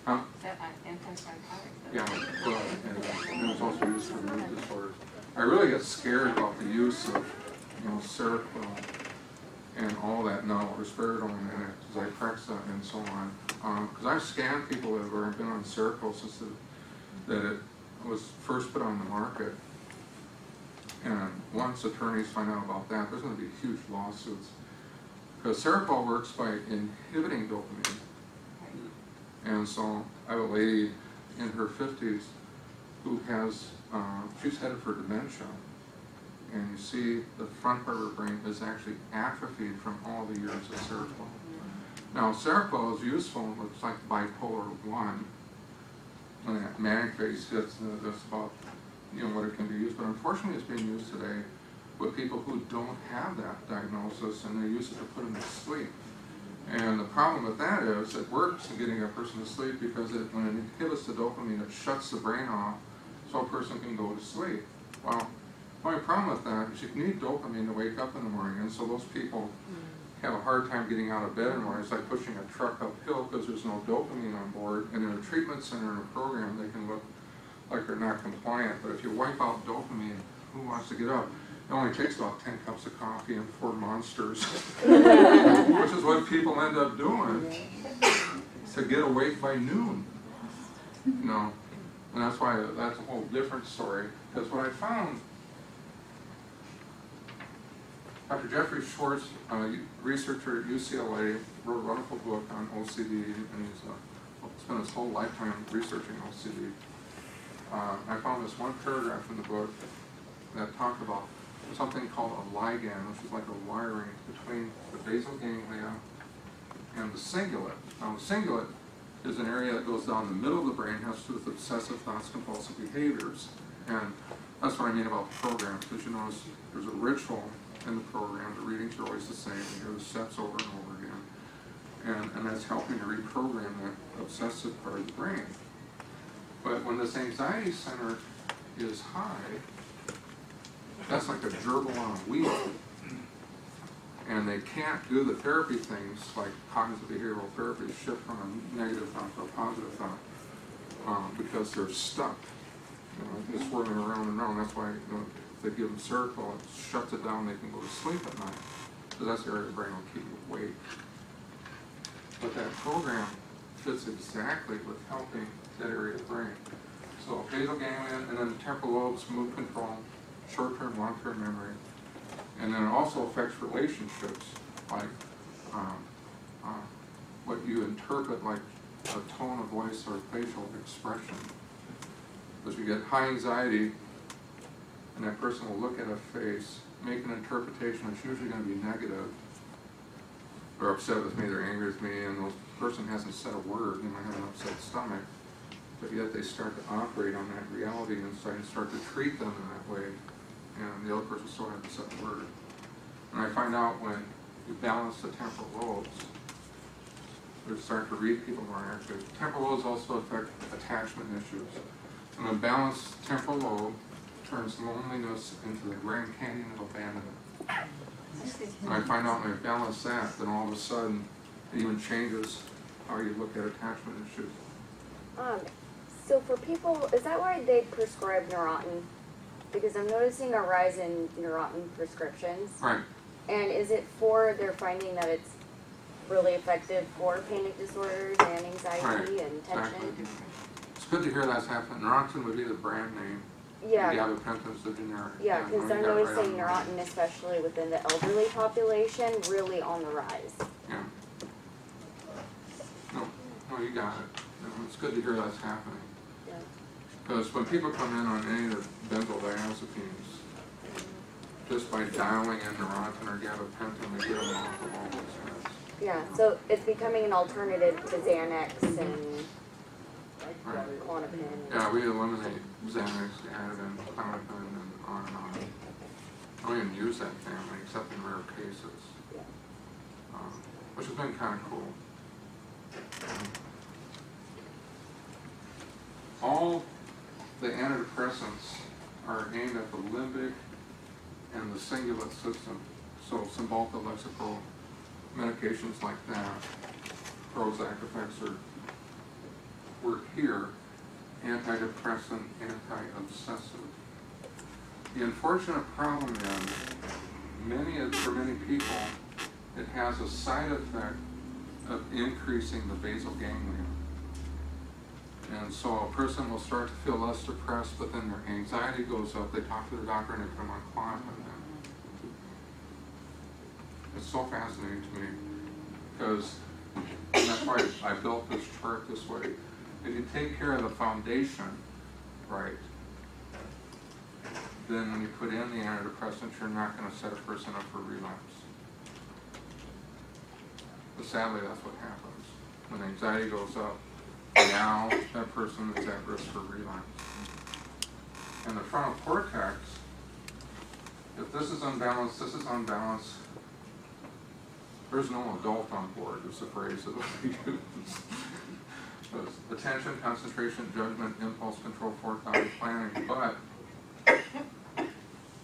S1: Huh?
S4: Is that antipsychotic?
S1: Yeah, well, and it's also used for mood disorders. I really get scared about the use of, you know, Seroquel and all that now, risperidone and Zyprexa and so on. Because I've scanned people that have been on Seroquel since that it was first put on the market. And once attorneys find out about that, there's going to be huge lawsuits. Because Seroquel works by inhibiting dopamine. And so I have a lady in her 50s who has, she's headed for dementia. And you see the front part of her brain is actually atrophied from all the years of Seroquel. Now, Seroquel is useful, it's like bipolar 1. When that manic phase hits, that's about, you know, what it can be used. But unfortunately, it's being used today with people who don't have that diagnosis, and they use it to put them to sleep. And the problem with that is it works in getting a person to sleep because when it inhibits the dopamine, it shuts the brain off so a person can go to sleep. Well, the only problem with that is you need dopamine to wake up in the morning, and so those people have a hard time getting out of bed in the morning. It's like pushing a truck uphill because there's no dopamine on board. And in a treatment center in a program, they can look like they're not compliant. But if you wipe out dopamine, who wants to get up? It only takes about 10 cups of coffee and 4 monsters, which is what people end up doing to get awake by noon. You know, and that's why that's a whole different story. Because what I found, Dr. Jeffrey Schwartz, a researcher at UCLA, wrote a wonderful book on OCD, and he's spent his whole lifetime researching OCD. I found this one paragraph in the book that talked about something called a ligand, which is like a wiring between the basal ganglia and the cingulate. Now, the cingulate is an area that goes down the middle of the brain, has to do with obsessive thoughts, compulsive behaviors. And that's what I mean about the program, because you notice there's a ritual in the program. The readings are always the same. You hear the steps over and over again. And that's helping to reprogram that obsessive part of the brain. But when this anxiety center is high, that's like a gerbil on a wheel. And they can't do the therapy things like cognitive behavioral therapy, shift from a negative thought to a positive thought, because they're stuck. You know, it's swirling around and around. That's why, you know, if they give them Seroquel, it shuts it down. They can go to sleep at night, because that's the area of the brain will keep you awake. But that program fits exactly with helping that area of the brain. So basal ganglia, and then the temporal lobes, mood control, short-term, long-term memory, and then it also affects relationships, like what you interpret like a tone of voice or facial expression. Because you get high anxiety, and that person will look at a face, make an interpretation that's usually going to be negative. They're upset with me, they're angry with me, and the person hasn't said a word. They might have an upset stomach, but yet they start to operate on that reality inside and start to treat them in that way, and the other person still hasn't said a word. And I find out when you balance the temporal lobes, you start to read people more active. Temporal lobes also affect attachment issues. And a balanced temporal lobe turns loneliness into the Grand Canyon of abandonment. And I find out when I balance that, then all of a sudden it even changes how you look at attachment issues.
S5: So for people, is that why they prescribe Neurontin? Because I'm noticing a rise in Neurontin prescriptions.
S1: Right.
S5: And is it for, they're finding that it's really effective for panic disorders and anxiety and tension?
S1: Exactly. It's good to hear that's happening. Neurontin would be the brand name.
S5: Yeah.
S1: Gabapentin's the generic.
S5: Yeah, because I'm noticing Neurontin, especially within the elderly population, really on the rise.
S1: Yeah. No, you got it. It's good to hear that's happening.
S5: Yeah.
S1: Because when people come in on any of the benzodiazepines, just by dialing in Neurontin or gabapentin, we get them off of all those meds.
S5: Yeah, so it's becoming an alternative to Xanax and
S1: Right.
S5: Klonopin.
S1: Yeah, we eliminate Xanax, Ativan, Klonopin, and on and on. I don't even use that family except in rare cases, which has been kind of cool. All the antidepressants are aimed at the limbic and the cingulate system. So Cymbalta, Lexapro, medications like that, Prozac effects are work here, antidepressant, anti-obsessive. The unfortunate problem is, for many people, it has a side effect of increasing the basal ganglia. And so a person will start to feel less depressed, but then their anxiety goes up, they talk to their doctor and they put them on Klonopin. It's so fascinating to me, because and that's why I built this chart this way. If you take care of the foundation right, then when you put in the antidepressants, you're not going to set a person up for relapse. But sadly, that's what happens. When anxiety goes up, now that person is at risk for relapse. And the frontal cortex, if this is unbalanced, this is unbalanced, there's no adult on board, is the phrase that we use. Attention, concentration, judgment, impulse control, forethought, planning, but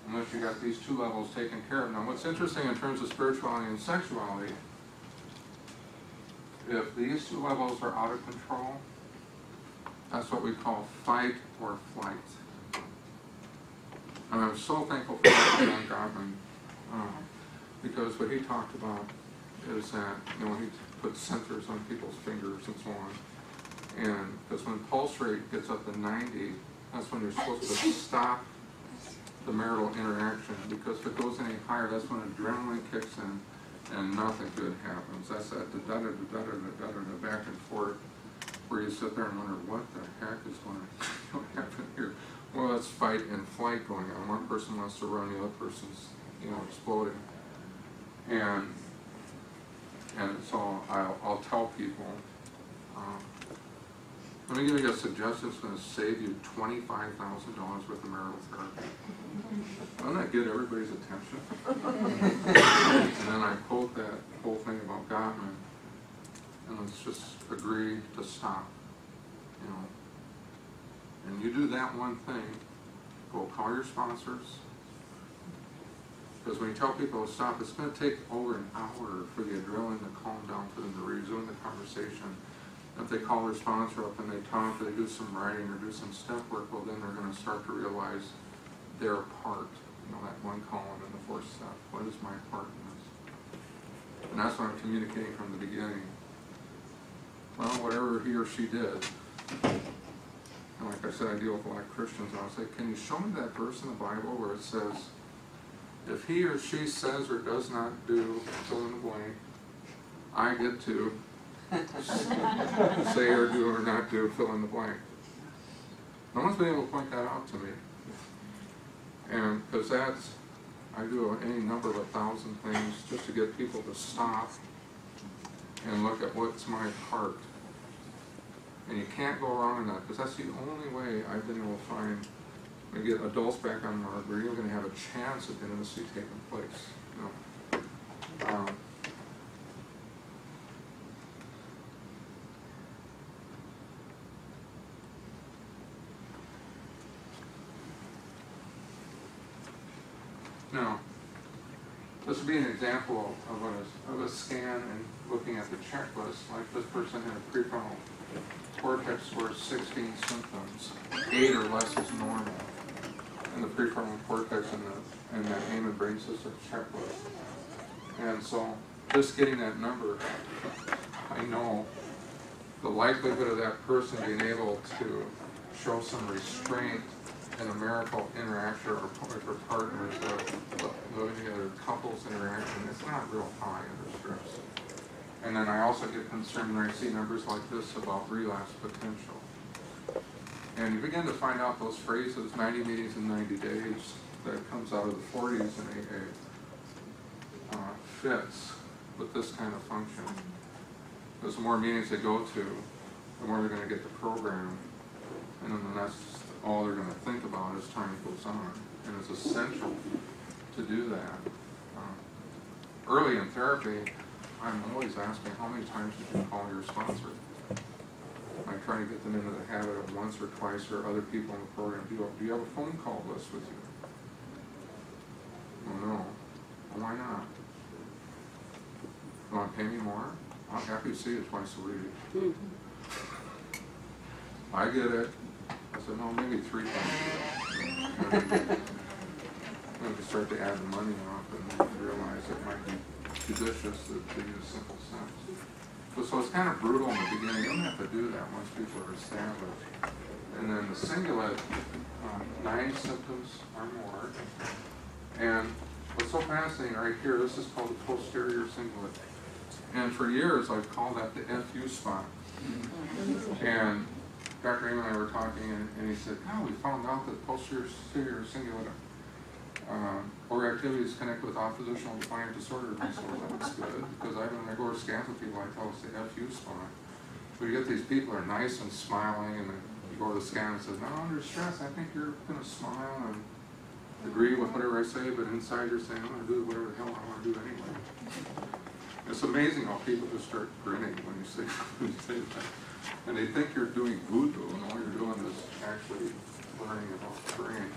S1: unless you got these two levels taken care of. Now what's interesting in terms of spirituality and sexuality, if these two levels are out of control, that's what we call fight or flight. And I'm so thankful for John Gottman, because what he talked about is that, when he put sensors on people's fingers and so on, and because when pulse rate gets up to 90, that's when you're supposed to stop the marital interaction, because if it goes any higher, that's when adrenaline kicks in and nothing good happens. That's that da-da-da-da-da-da-da back and forth, where you sit there and wonder, what the heck is going to happen here? Well, that's fight and flight going on. One person wants to run, the other person's, exploding. And so I'll tell people, let me give you a suggestion that's going to save you $25,000 worth of marital therapy. Doesn't that get everybody's attention? And then I quote that whole thing about Gottman, and let's just agree to stop. And you do that one thing, go call your sponsors. Because when you tell people to stop, it's going to take over an hour for the adrenaline to calm down, for them to resume the conversation. If they call their sponsor up and they talk, they do some writing or do some step work, well, then they're going to start to realize their part. You know, that one column in the fourth step. What is my part in this? And that's what I'm communicating from the beginning. Well, whatever he or she did. And like I said, I deal with a lot of Christians, and I'll say, can you show me that verse in the Bible where it says, if he or she says or does not do, fill in the blank, I get to say or do or not do, fill in the blank. No one's been able to point that out to me. And because that's, I do any number of 1,000 things just to get people to stop and look at what's my part. And you can't go wrong in that, because that's the only way I've been able to find, to get adults back on board where you're going to have a chance of intimacy taking place. You know? Now, this would be an example of a scan and looking at the checklist. Like this person had a prefrontal cortex score of 16 symptoms. 8 or less is normal. And the prefrontal cortex and that aim and brain system checklist. And so, just getting that number, I know the likelihood of that person being able to show some restraint in a marital interaction or with partners, living together, couples interaction, it's not real high under stress. And then I also get concerned when I see numbers like this about relapse potential. And you begin to find out those phrases, 90 meetings in 90 days, that comes out of the 40s in AA, fits with this kind of function. Because the more meetings they go to, the more they're going to get the program. And then that's all they're going to think about as time goes on. And it's essential to do that. Early in therapy, I'm always asking, how many times did you call your sponsor? I try to get them into the habit of once or twice, or other people in the program. Do you have a phone call list with you? Oh, no. Well, why not? You want to pay me more? I'm happy to see you twice a week. I get it. I said, no, maybe 3 times a week. Then we start to add the money off and realize it might be judicious to use simple steps. So it's kind of brutal in the beginning. You don't have to do that once people are established. And then the cingulate, 9 symptoms or more. And what's so fascinating right here, this is called the posterior cingulate. And for years I've called that the FU spot. And Dr. Earl and I were talking, and he said, oh, we found out that posterior cingulate overactivity is connected with oppositional defiant disorder. And so that's good, because when I go to scans with people, I tell us the FU spot. But you get these people who are nice and smiling, and then you go to the scan and says, no, under stress, I think you're going to smile and agree with whatever I say, but inside you're saying, I'm going to do whatever the hell I want to do anyway. It's amazing how people just start grinning when you say that. And they think you're doing voodoo, and all you're doing is actually learning about the brain.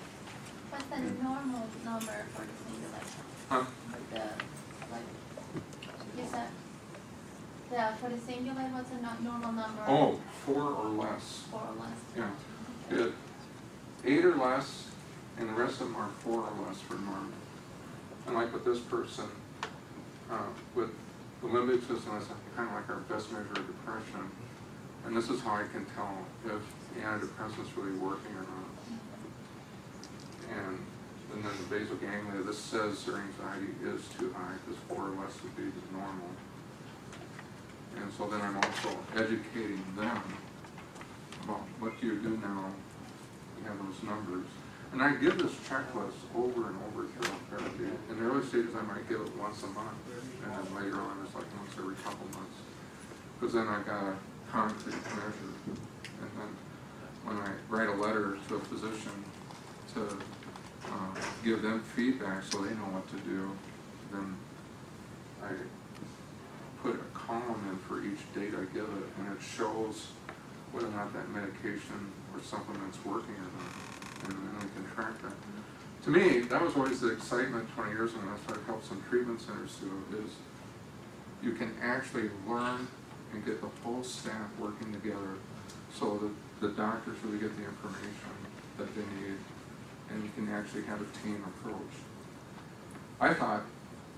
S3: What's the normal number for the cingulate?
S1: Huh?
S3: You said, for the cingulate, what's the normal number?
S1: Oh, 4 or less.
S3: 4 or less?
S1: Yeah. 8 or less, and the rest of them are 4 or less for normal. And like with this person, with the limbic system, that's kind of like our best measure of depression. And this is how I can tell if the antidepressant's really working or not. And then the basal ganglia, this says their anxiety is too high, because 4 or less would be normal. And so then I'm also educating them about what do you do now you have those numbers. And I give this checklist over and over throughout therapy. In the early stages, I might give it once a month, and then later on, it's like once every couple months. Because then I've got a concrete measure. And then when I write a letter to a physician to give them feedback so they know what to do, then I put a column in for each date I give it, and it shows whether or not that medication or supplement's working or not, and then we can track that. To me, that was always the excitement 20 years ago, and that's what I helped some treatment centers do, is you can actually learn and get the whole staff working together so that the doctors really get the information that they need, and you can actually have a team approach. I thought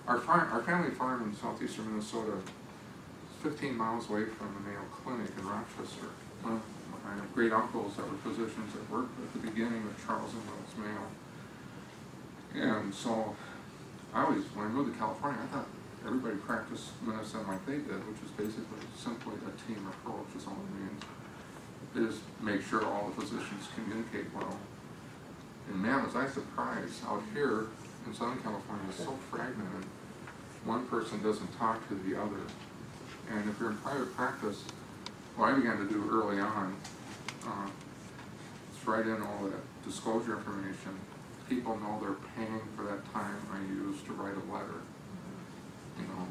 S1: our family farm in southeastern Minnesota is 15 miles away from the Mayo Clinic in Rochester. I have great uncles that were physicians that worked at the beginning of Charles and Mills Mayo. And so when I moved to California, I thought everybody practiced medicine like they did, which is basically simply a team approach is all it means. Is make sure all the physicians communicate well. And man, was I surprised out here in Southern California, it's so fragmented. One person doesn't talk to the other. And if you're in private practice, what I began to do early on is write in all that disclosure information. People know they're paying for that time I use to write a letter. You know,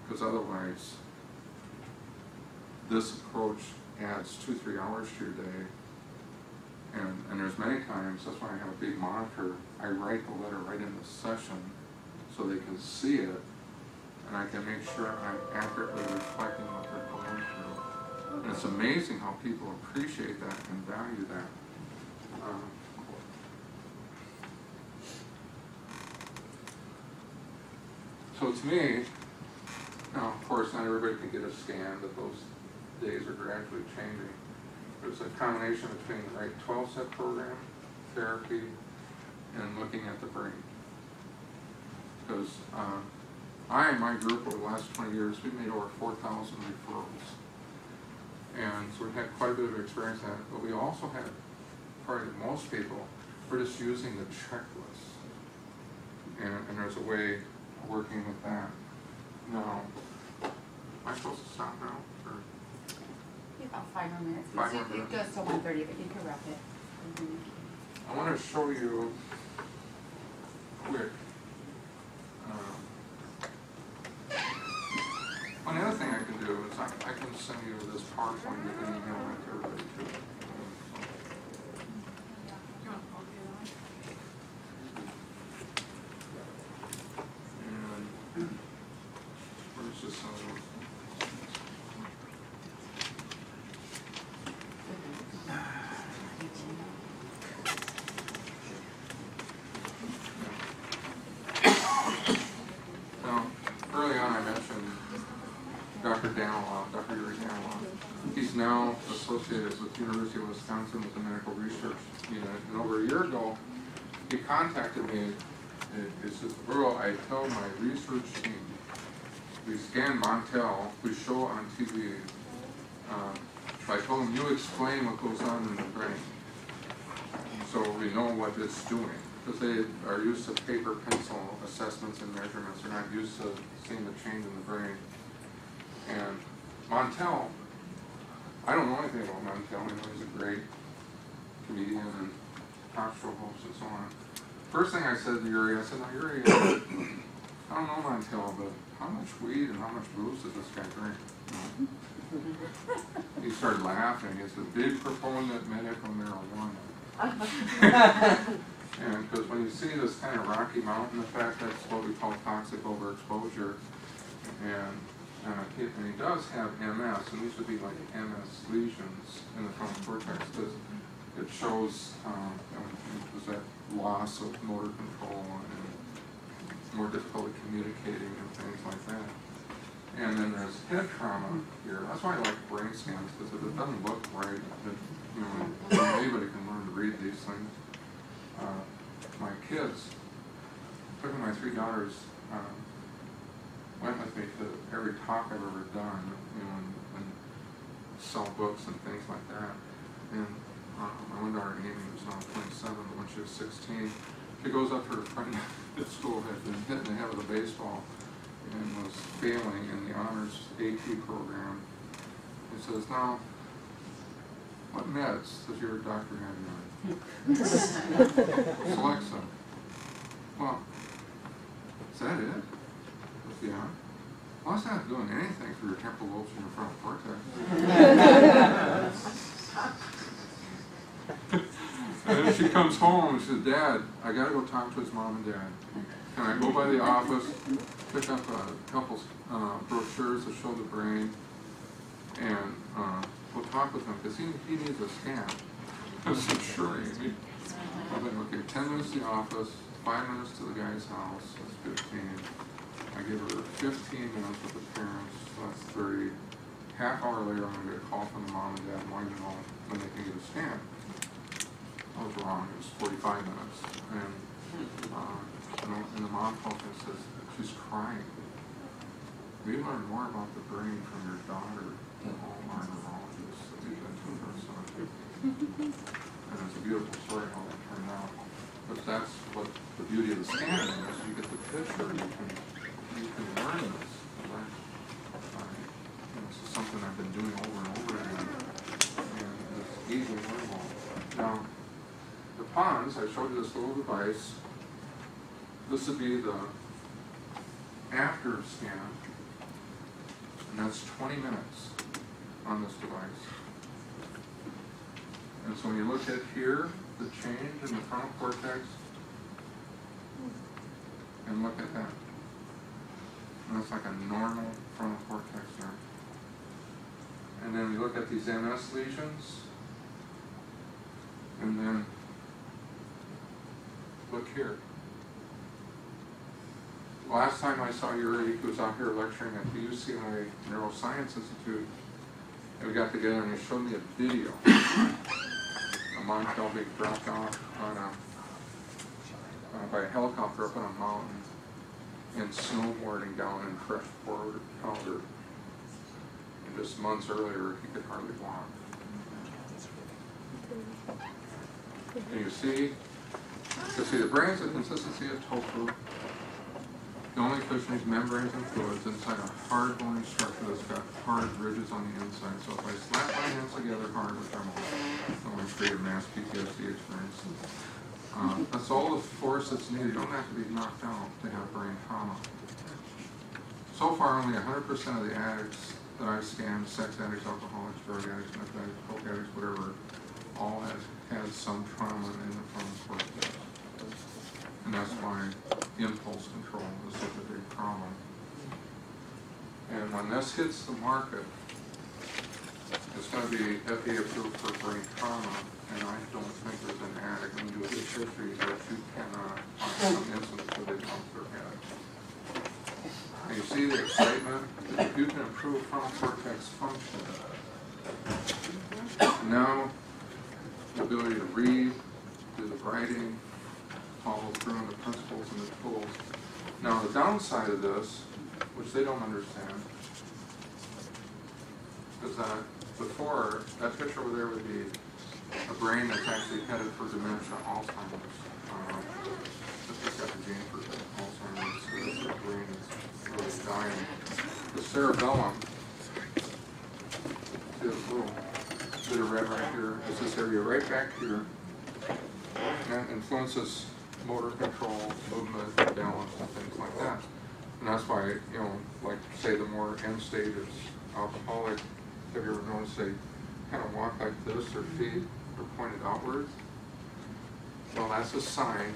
S1: because otherwise, this approach adds 2-3 hours to your day. And there's many times, that's why I have a big monitor, I write the letter right in the session so they can see it, and I can make sure I'm accurately reflecting what they're going through. And it's amazing how people appreciate that and value that. So to me, now of course not everybody can get a scan, but those days are gradually changing. There's a combination between the right 12-step program, therapy, and looking at the brain. Because I and my group over the last 20 years, we've made over 4,000 referrals. And so we've had quite a bit of experience at it, but we also had, probably most people, we're just using the checklist. And there's a way of working with that. Now, am I supposed to stop now? Or?
S4: About 5 more minutes.
S1: 5 more minutes.
S4: It goes to 1:30, but you can wrap it.
S1: I want to show you quick. One other thing I can do is I can send you this PowerPoint. You can email it to everybody too. And where's this other? He's now associated with the University of Wisconsin with the Medical Research Unit. And over a year ago, he contacted me. He says, Earl, I tell my research team, we scan Montel, we show on TV. I told him, you explain what goes on in the brain. So we know what it's doing. Because they are used to paper, pencil assessments and measurements. They're not used to seeing the change in the brain. And Montel, I don't know anything about Montel. I know he's a great comedian and talk show host and so on. First thing I said to Yuri, I said, now Yuri, I don't know Montel, but how much weed and how much booze does this guy drink? He started laughing. He's a big proponent of medical marijuana. And because when you see this kind of Rocky Mountain effect, that's what we call toxic overexposure. And he does have MS, and these would be like MS lesions in the frontal cortex, because it shows there's that loss of motor control and more difficulty communicating and things like that. And then there's head trauma here. That's why I like brain scans, because if it doesn't look right, anybody can learn to read these things. My kids, particularly my 3 daughters, went with me to every talk I've ever done, and sell books and things like that. And my one daughter, Amy, was now 27, but when she was 16, she goes up to her friend at school, had been hit in the head with a baseball, and was failing in the honors AT program. He says, now, what meds does your doctor have you on? Select some. Well, is that it? Yeah. Well, it's not doing anything for your temporal lobes and your frontal cortex. And then she comes home and says, Dad, I got to go talk to his mom and dad. Can I go by the office, pick up a couple brochures that show the brain, And we'll talk with him because he needs a scan. I said, sure, Amy. I've been looking 10 minutes to the office, 5 minutes to the guy's house, that's 15. I give her 15 minutes with the parents, so that's 30. Half hour later, I'm going to get a call from the mom and dad wanting to know when they can get a scan. I was wrong, it was 45 minutes. And, and the mom calls me and says, she's crying. We learned more about the brain from your daughter than all our neurologists that we've been to her son. And it's a beautiful story how that turned out. But that's what the beauty of the scanning is. You get the picture, you can learn this. This is something I've been doing over and over again. And it's easily learnable. Now, the ponds, I showed you this little device. This would be the after scan. And that's 20 minutes on this device. And so when you look at here, the change in the frontal cortex, and look at that. And that's like a normal frontal cortex there. And then we look at these MS lesions, and then look here. Last time I saw Yuri, who was out here lecturing at the UCLA Neuroscience Institute, and we got together and he showed me a video. A Montel being dropped off on by a helicopter up on a mountain and snowboarding down in fresh powder. And just months earlier, he could hardly walk. And you see the brain's the consistency of tofu. The only cushion is membranes and fluids inside a hard bony structure that's got hard ridges on the inside. So if I slap my hands together hard, which I'm going to create a mass PTSD experience, that's all the force that's needed. You don't have to be knocked out to have brain trauma. So far, only 100% of the addicts that I've scanned, sex addicts, alcoholics, drug addicts, meth addicts, coke addicts, whatever, all have had some trauma in the frontal cortex. And that's why impulse control is such a big problem. And when this hits the market, it's going to be FDA approved for brain trauma, and I don't think there's an addict when you do a history that you cannot find some instance where they dump their head. And you see the excitement? If you can improve frontal cortex function, now the ability to read, do the writing, follow through on the principles and the tools. Now the downside of this, which they don't understand, is that before, that picture over there would be a brain that's actually headed for dementia, Alzheimer's. It's just got the gene for Alzheimer's, so this is a brain that's really dying. The cerebellum, see this little bit of red right here, is this area right back here, and that influences motor control, movement, balance, and things like that. And that's why, like say the more end stage is alcoholic, have you ever noticed they kind of walk like this, their feet are pointed outwards? Well, that's a sign,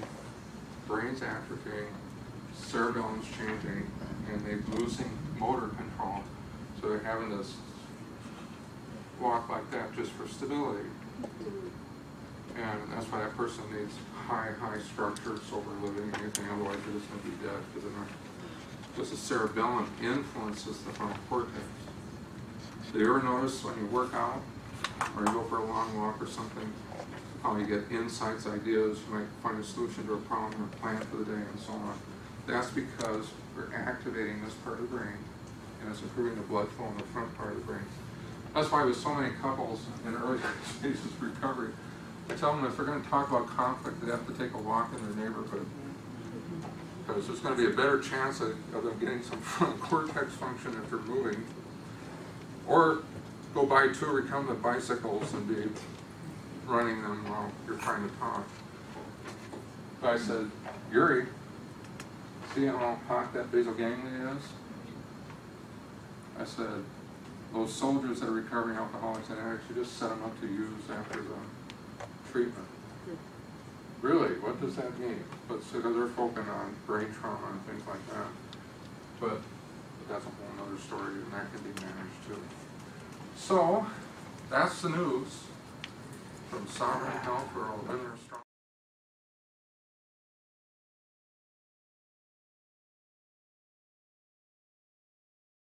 S1: brain's atrophying, cerebellum's changing, and they're losing motor control. So they're having to walk like that just for stability. And that's why that person needs high structure, sober living, anything, otherwise they're just going to be dead because they're not. Just the cerebellum influences the frontal cortex. Do you ever notice when you work out or you go for a long walk or something, how you get insights, ideas, you might find a solution to a problem or plan for the day and so on. That's because we're activating this part of the brain and it's improving the blood flow in the front part of the brain. That's why with so many couples in early stages of recovery, I tell them if they're going to talk about conflict, they have to take a walk in their neighborhood. Because there's going to be a better chance of them getting some frontal cortex function if they're moving. Or go buy two recumbent bicycles and be running them while you're trying to talk. But I said, Yuri, see how hot that basal ganglia is? I said, those soldiers that are recovering alcoholics and addicts, you just set them up to use after the treatment. Really, what does that mean? But so they're focusing on brain trauma and things like that. But that's a whole other story, and that can be managed too. So, that's the news from Sovereign Health, Earl, Strong.